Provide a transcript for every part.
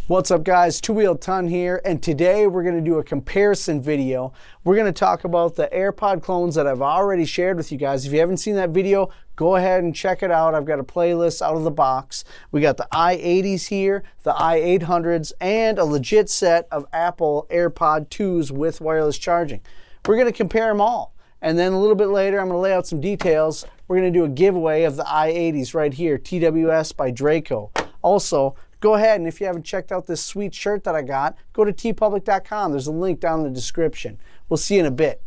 What's up guys, Two Wheel Ton here, and today we're going to do a comparison video. We're going to talk about the AirPod clones that I've already shared with you guys. If you haven't seen that video, go ahead and check it out. I've got a playlist out of the box. We got the i80s here, the i800s, and a legit set of Apple AirPod 2s with wireless charging. We're going to compare them all. And then a little bit later, I'm going to lay out some details. We're going to do a giveaway of the i80s right here, TWS by Draco. Also, go ahead and if you haven't checked out this sweet shirt that I got, go to tpublic.com. There's a link down in the description. We'll see you in a bit.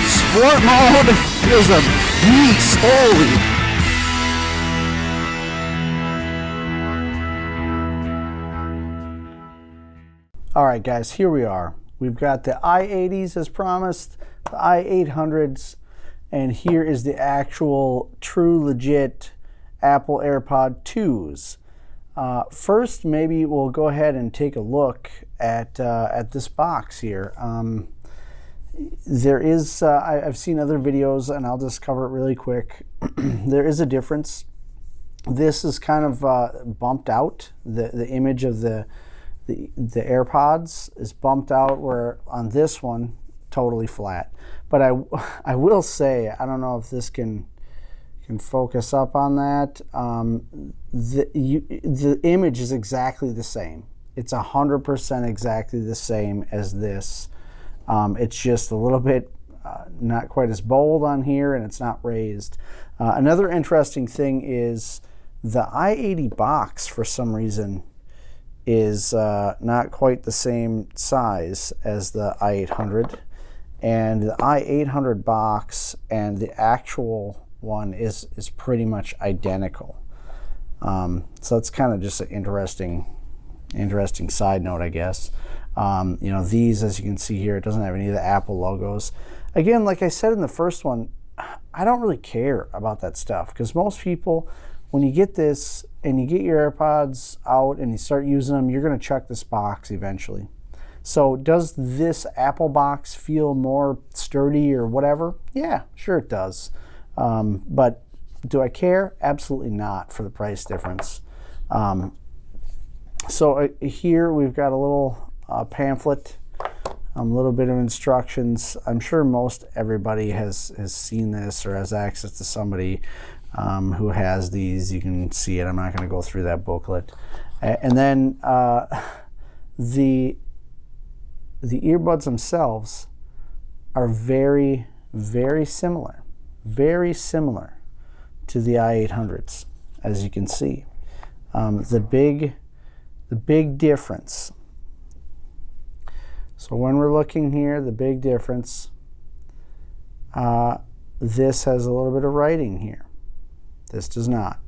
Sport mode is a beast. Holy. All right, guys, here we are. We've got the i80s as promised, the i800s, and here is the actual true legit Apple AirPod 2s. First, maybe we'll go ahead and take a look at this box here. There is, I've seen other videos, and I'll just cover it really quick. There is a difference. This is kind of bumped out. The image of the AirPods is bumped out, where on this one totally flat. But I will say, I don't know if this can focus up on that. The image is exactly the same. It's 100% exactly the same as this. It's just a little bit not quite as bold on here, and it's not raised. Another interesting thing is the i80 box, for some reason, is not quite the same size as the i800, and the i800 box and the actual one is pretty much identical. So it's kind of just an interesting side note, I guess. You know, these, as you can see here, it doesn't have any of the Apple logos. Again, like I said in the first one, I don't really care about that stuff, because most people, when you get this and you get your AirPods out and you start using them, you're going to chuck this box eventually. So does this Apple box feel more sturdy or whatever? Yeah, sure it does. But do I care? Absolutely not, for the price difference. So here we've got a little pamphlet, a little bit of instructions. I'm sure most everybody has seen this or has access to somebody who has these. You can see it. I'm not going to go through that booklet. And then the earbuds themselves are very, very similar. Very similar to the i800s, as you can see. The big difference. So when we're looking here, the big difference, this has a little bit of writing here. This does not.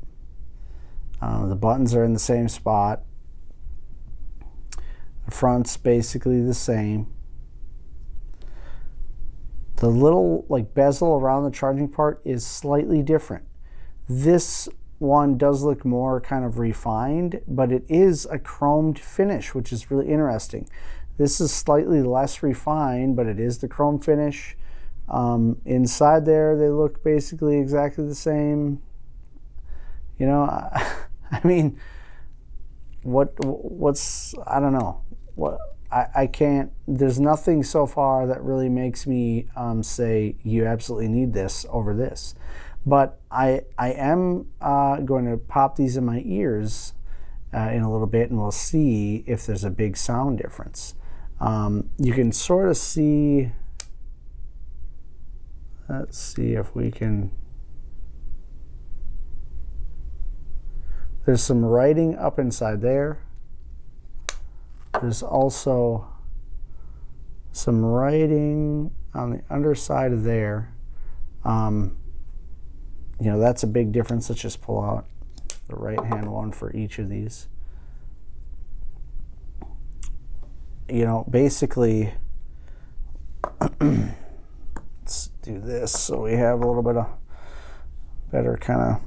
The buttons are in the same spot. The front's basically the same. The little bezel around the charging part is slightly different. This one does look more kind of refined, but it is a chromed finish, which is really interesting. This is slightly less refined, but it is the chrome finish. Inside there, they look basically exactly the same. You know, I mean, what's, I don't know. I can't, there's nothing so far that really makes me say you absolutely need this over this. But I am going to pop these in my ears in a little bit, and we'll see if there's a big sound difference. You can sort of see, let's see if we can. There's some writing up inside there. There's also some writing on the underside of there. You know, that's a big difference. Let's just pull out the right-hand one for each of these. You know, basically, let's do this so we have a little bit of better kind of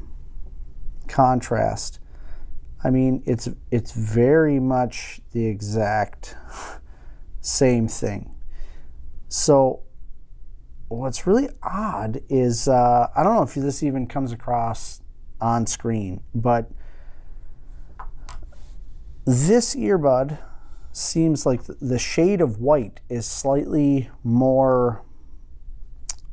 contrast. I mean, it's very much the exact same thing. So what's really odd is, I don't know if this even comes across on screen, but this earbud seems like the shade of white is slightly more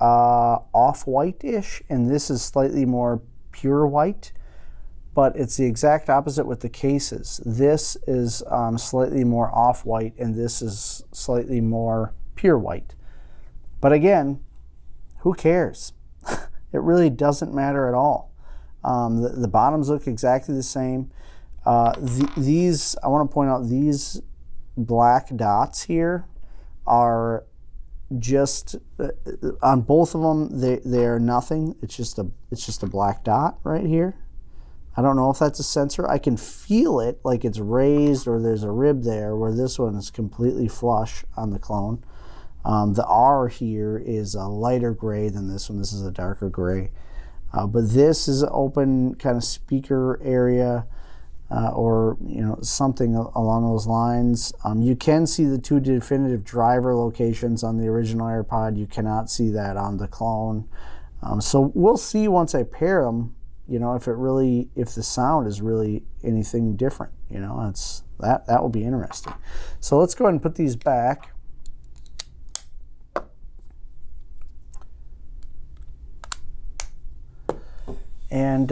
off-white-ish, and this is slightly more pure white, but it's the exact opposite with the cases. This is slightly more off-white, and this is slightly more pure white. But again, who cares? It really doesn't matter at all. The bottoms look exactly the same. These, I want to point out, these black dots here are just on both of them. They are nothing. It's just a black dot right here. I don't know if that's a sensor. I can feel it like it's raised or there's a rib there, where this one is completely flush on the clone. The R here is a lighter gray than this one. This is a darker gray. But this is an open kind of speaker area, or something along those lines. You can see the two definitive driver locations on the original AirPod. You cannot see that on the clone. So we'll see once I pair them, if the sound is really anything different. That will be interesting. So let's go ahead and put these back. And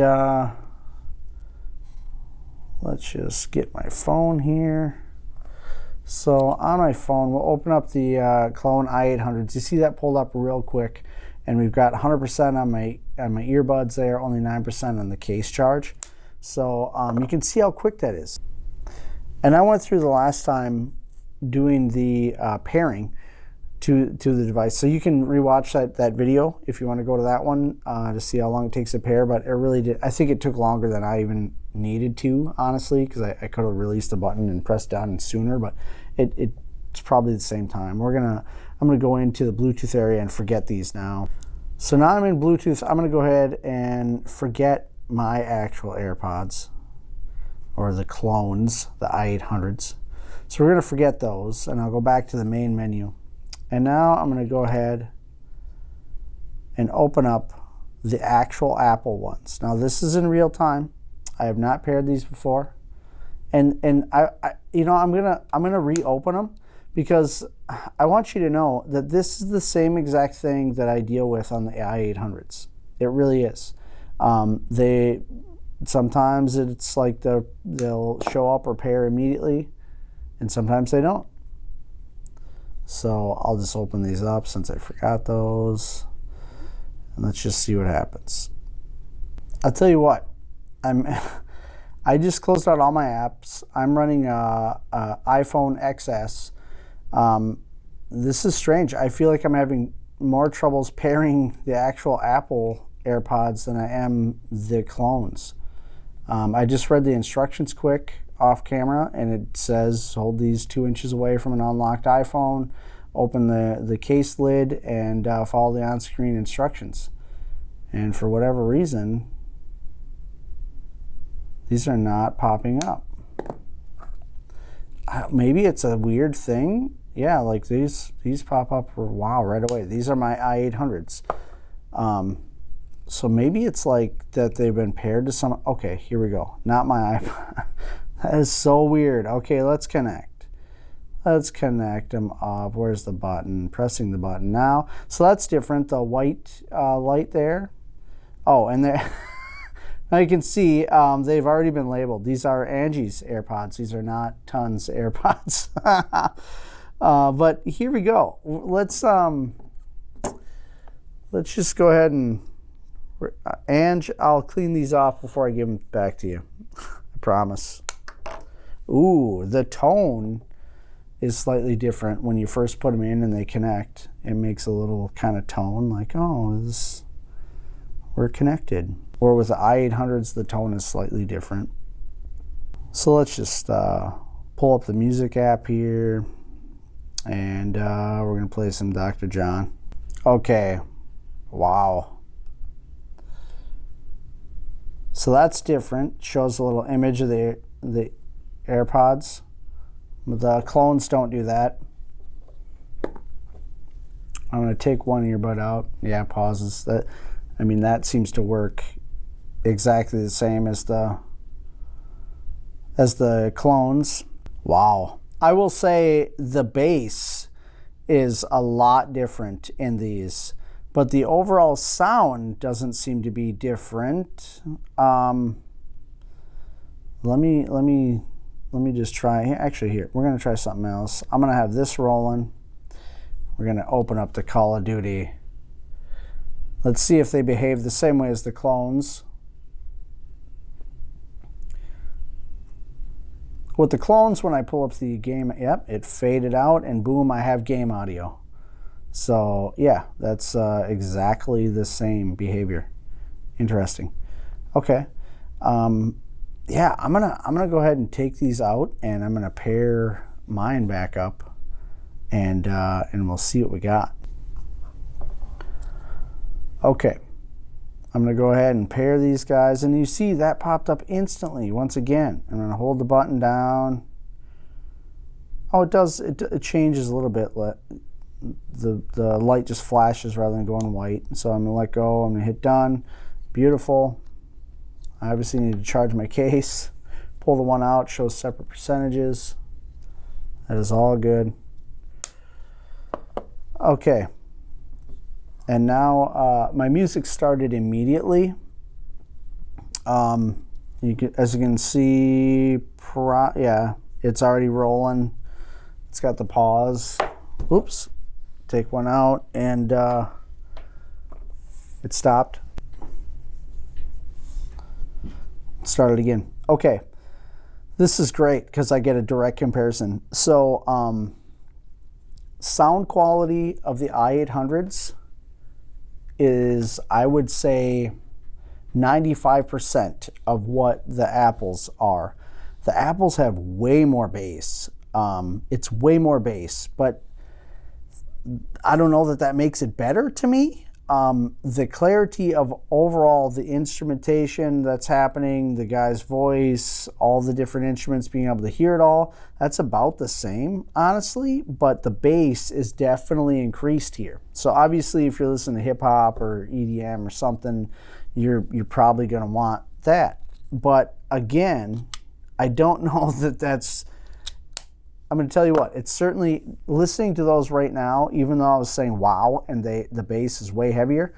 let's just get my phone here. So on my phone, we'll open up the Clone i800s. You see that pulled up real quick, and we've got 100% on my earbuds there, only 9% on the case charge. So you can see how quick that is. And I went through the last time doing the pairing to the device. So you can rewatch that video if you want to go to that one to see how long it takes to pair. But it really did. I think it took longer than I even needed to, honestly, because I could have released the button and pressed down sooner. But it's probably the same time. I'm gonna go into the Bluetooth area and forget these now. So now I'm in Bluetooth. I'm gonna go ahead and forget my actual AirPods, or the clones, the i800s. So we're gonna forget those, and I'll go back to the main menu. And now I'm going to go ahead and open up the actual Apple ones. Now this is in real time. I have not paired these before, and I'm gonna reopen them, because I want you to know that this is the same exact thing that I deal with on the i800s. It really is. Sometimes it's like they'll show up or pair immediately, and sometimes they don't. So I'll just open these up since I forgot those, and let's just see what happens. I'll tell you what, I just closed out all my apps. I'm running a iPhone XS. This is strange. I feel like I'm having more troubles pairing the actual Apple AirPods than I am the clones. I just read the instructions quick off camera, and it says hold these 2 inches away from an unlocked iPhone, open the case lid, and follow the on-screen instructions. And for whatever reason, these are not popping up. Maybe it's a weird thing. Yeah, like these pop up right away. These are my i800s. So maybe it's like that they've been paired to some. Okay, here we go. Not my iPod. That is so weird. Okay, let's connect. Let's connect them up. Where's the button? Pressing the button now. So that's different. The white light there. Oh, and there. Now you can see they've already been labeled. These are Angie's AirPods. These are not Tun's AirPods. But here we go. Let's just go ahead and Ange, I'll clean these off before I give them back to you. I promise. Ooh, the tone is slightly different when you first put them in and they connect. It makes a little kind of tone like, oh, we're connected. Or with the i800s, the tone is slightly different. So let's just pull up the music app here, and we're going to play some Dr. John. Okay, wow. So that's different. Shows a little image of the AirPods. The clones don't do that. I'm going to take one earbud out. Yeah, pauses. I mean, that seems to work exactly the same as the clones. Wow. I will say the bass is a lot different in these, but the overall sound doesn't seem to be different. Let me just try. Actually, here, we're going to try something else. I'm going to have this rolling. We're going to open up the Call of Duty. Let's see if they behave the same way as the clones. With the clones, when I pull up the game, yep, it faded out, and boom, I have game audio. So yeah, that's exactly the same behavior. Interesting. Okay. Yeah, I'm gonna go ahead and take these out, and I'm gonna pair mine back up, and we'll see what we got. Okay. I'm going to go ahead and pair these guys, and you see that popped up instantly once again. I'm going to hold the button down. Oh, it does. It changes a little bit. The light just flashes rather than going white. So I'm going to let go. I'm going to hit done. Beautiful. I obviously need to charge my case. Pull the one out, shows separate percentages. That is all good. Okay. And now my music started immediately. As you can see, yeah, it's already rolling. It's got the pause. Oops. Take one out, and it stopped. Start it again. Okay. This is great because I get a direct comparison. So sound quality of the i800s is, I would say, 95% of what the Apples are. The Apples have way more bass. It's way more bass, but I don't know that makes it better to me. The clarity of overall the instrumentation that's happening, the guy's voice, all the different instruments, being able to hear it all, that's about the same, honestly, but the bass is definitely increased here. So obviously if you're listening to hip hop or EDM or something, you're probably going to want that. But again, I don't know that that's, I'm going to tell you what, it's certainly, listening to those right now, even though I was saying wow, and the bass is way heavier,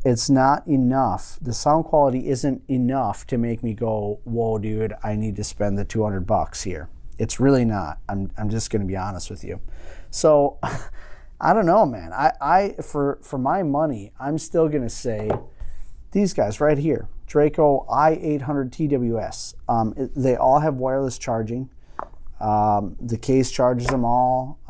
it's not enough. The sound quality isn't enough to make me go, whoa, dude, I need to spend the $200 here. It's really not. I'm just going to be honest with you. So I don't know, man. I for my money, I'm still going to say these guys right here, Draco i800 TWS. They all have wireless charging. The case charges them all.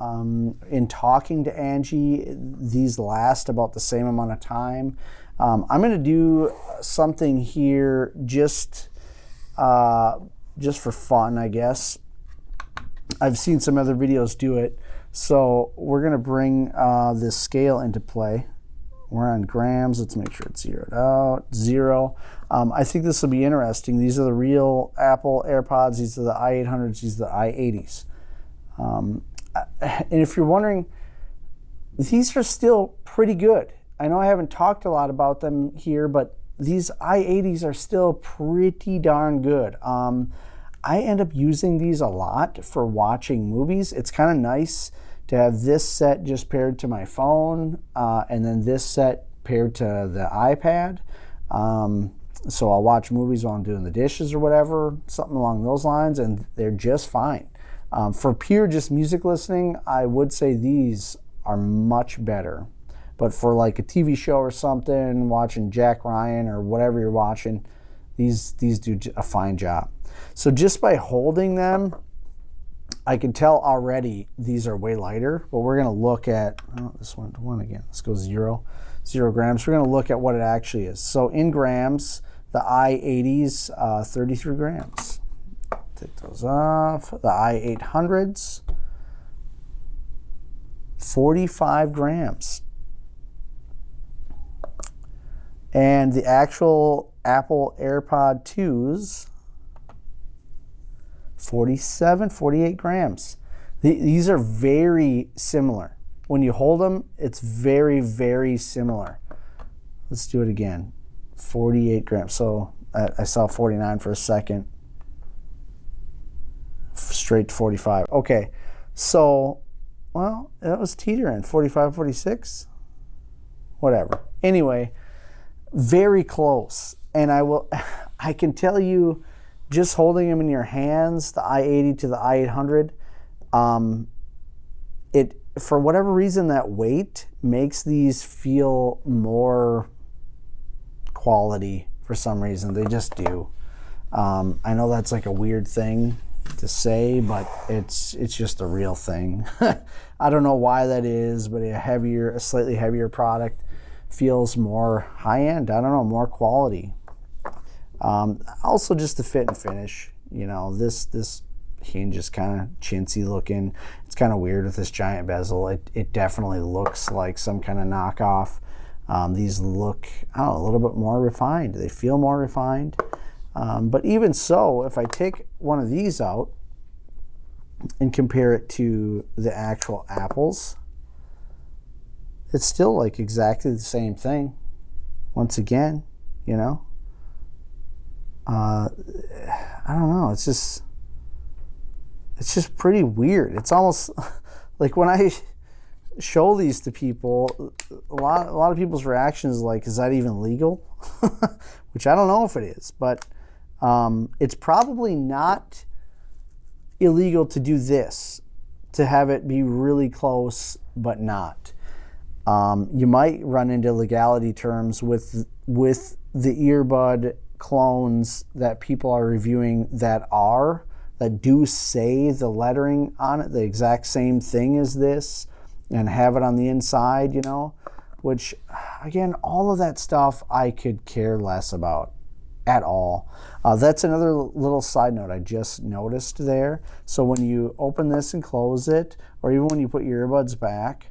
In talking to Angie, these last about the same amount of time. I'm going to do something here just for fun, I guess. I've seen some other videos do it. So we're going to bring this scale into play. We're on grams. Let's make sure it's zeroed out. 0. I think this will be interesting. These are the real Apple AirPods. These are the i800s. These are the i80s. And if you're wondering, these are still pretty good. I know I haven't talked a lot about them here, but these i80s are still pretty darn good. I end up using these a lot for watching movies. It's kind of nice to have this set just paired to my phone, and then this set paired to the iPad. So I'll watch movies while I'm doing the dishes or whatever, something along those lines, and they're just fine. For pure just music listening, I would say these are much better. But for like a TV show or something, watching Jack Ryan or whatever you're watching, these do a fine job. So just by holding them, I can tell already these are way lighter, but we're going to look at, this one again, let's go 0 grams. We're going to look at what it actually is. So in grams, the i80s, 33 grams. Take those off. The i800s, 45 grams. And the actual Apple AirPod 2s, 47, 48 grams. These are very similar. when you hold them, it's very, very similar. Let's do it again. 48 grams. So I saw 49 for a second. Straight to 45. Okay, so, well, that was teetering. 45, 46? Whatever. Anyway, very close. And I can tell you, just holding them in your hands, the i80 to the i800, for whatever reason, that weight makes these feel more quality for some reason. They just do. I know that's like a weird thing to say, but it's just a real thing. I don't know why that is, but a slightly heavier product feels more high-end. I don't know, more quality. Also just the fit and finish. You know, this hinge is kind of chintzy looking. It's kind of weird with this giant bezel. It definitely looks like some kind of knockoff. These look, I don't know, a little bit more refined. They feel more refined. But even so, if I take one of these out and compare it to the actual apples, it's still like exactly the same thing. Once again, you know, I don't know. It's just pretty weird. It's almost like when I show these to people, a lot of people's reaction is like, is that even legal? Which I don't know if it is, but it's probably not illegal to do this, to have it be really close but not. You might run into legality terms with the earbud clones that people are reviewing that do say the lettering on it the exact same thing as this and have it on the inside, you know, which, again, all of that stuff I could care less about at all. That's another little side note I just noticed there. So when you open this and close it, or even when you put your earbuds back,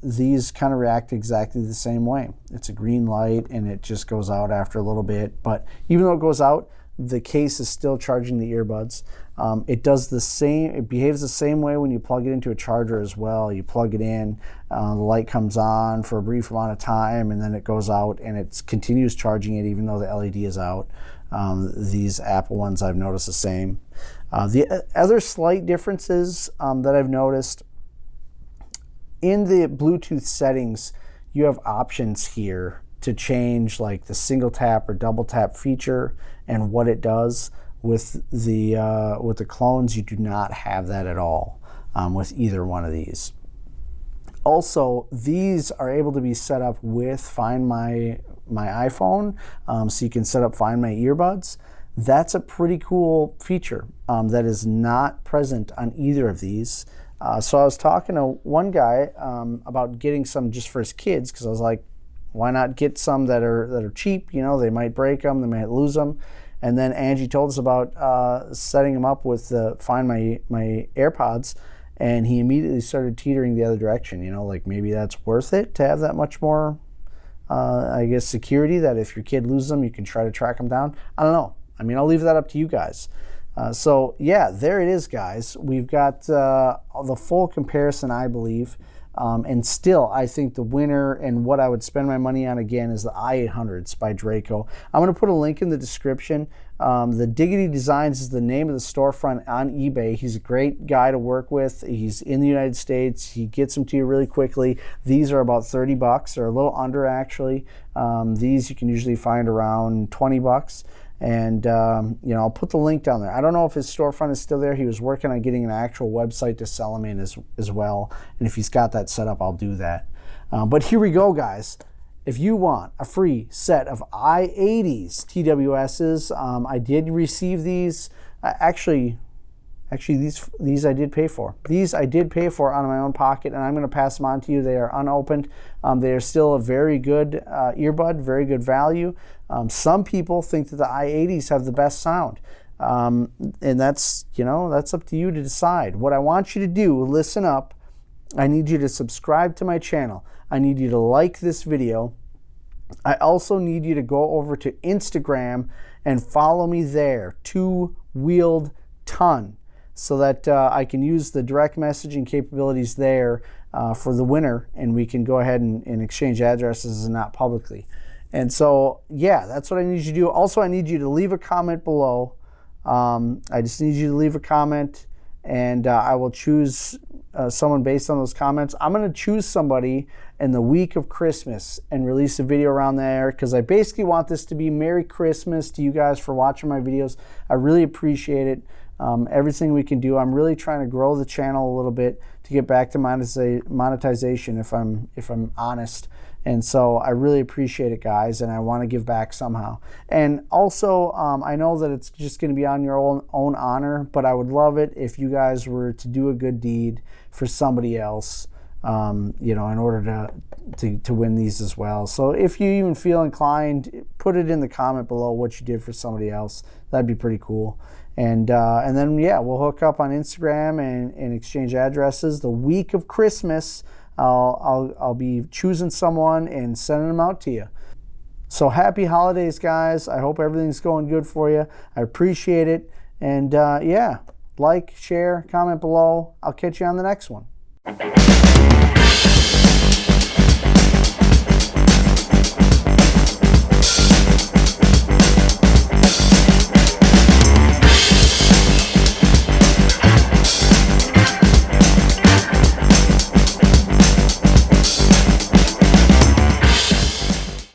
these kind of react exactly the same way. It's a green light and it just goes out after a little bit, but even though it goes out, the case is still charging the earbuds. It behaves the same way when you plug it into a charger as well. You plug it in, the light comes on for a brief amount of time, and then it goes out and it continues charging it even though the LED is out. These Apple ones I've noticed the same. The other slight differences that I've noticed, in the Bluetooth settings, you have options here to change like the single tap or double tap feature and what it does. With the clones, you do not have that at all with either one of these. Also, these are able to be set up with Find My iPhone, so you can set up Find My Earbuds. That's a pretty cool feature that is not present on either of these. So I was talking to one guy about getting some just for his kids, because I was like, why not get some that are cheap? You know, they might break them, they might lose them. And then Angie told us about setting them up with the Find My Airpods, and he immediately started teetering the other direction. You know, like maybe that's worth it to have that much more, I guess, security, that if your kid loses them, you can try to track them down. I don't know. I mean, I'll leave that up to you guys. So yeah, there it is, guys. We've got the full comparison, I believe. And still, I think the winner and what I would spend my money on again is the i800s by Draco. I'm going to put a link in the description. The Diggity Designs is the name of the storefront on eBay. He's a great guy to work with. He's in the United States. He gets them to you really quickly. These are about $30, or a little under actually. These you can usually find around $20. And, you know, I'll put the link down there. I don't know if his storefront is still there. He was working on getting an actual website to sell them in as well. And if he's got that set up, I'll do that. But here we go, guys. If you want a free set of i80s TWSs, I did receive these. Actually, these I did pay for. These I did pay for out of my own pocket, and I'm going to pass them on to you. They are unopened. They are still a very good earbud, very good value. Some people think that the i80s have the best sound, and that's up to you to decide. What I want you to do, listen up. I need you to subscribe to my channel. I need you to like this video. I also need you to go over to Instagram and follow me there, 2wheeled ton. So that I can use the direct messaging capabilities there for the winner, and we can go ahead and exchange addresses and not publicly. And so, yeah, that's what I need you to do. Also, I need you to leave a comment below. I just need you to leave a comment, and I will choose someone based on those comments. I'm going to choose somebody in the week of Christmas and release a video around there, because I basically want this to be Merry Christmas to you guys for watching my videos. I really appreciate it. Everything we can do. I'm really trying to grow the channel a little bit to get back to monetization, if I'm honest. And so I really appreciate it, guys, and I want to give back somehow. And also, I know that it's just going to be on your own honor, but I would love it if you guys were to do a good deed for somebody else, you know, in order to win these as well. So if you even feel inclined, put it in the comment below what you did for somebody else. That'd be pretty cool. And then, yeah, we'll hook up on Instagram and exchange addresses. The week of Christmas, I'll be choosing someone and sending them out to you. So happy holidays, guys. I hope everything's going good for you. I appreciate it. And yeah, like, share, comment below. I'll catch you on the next one.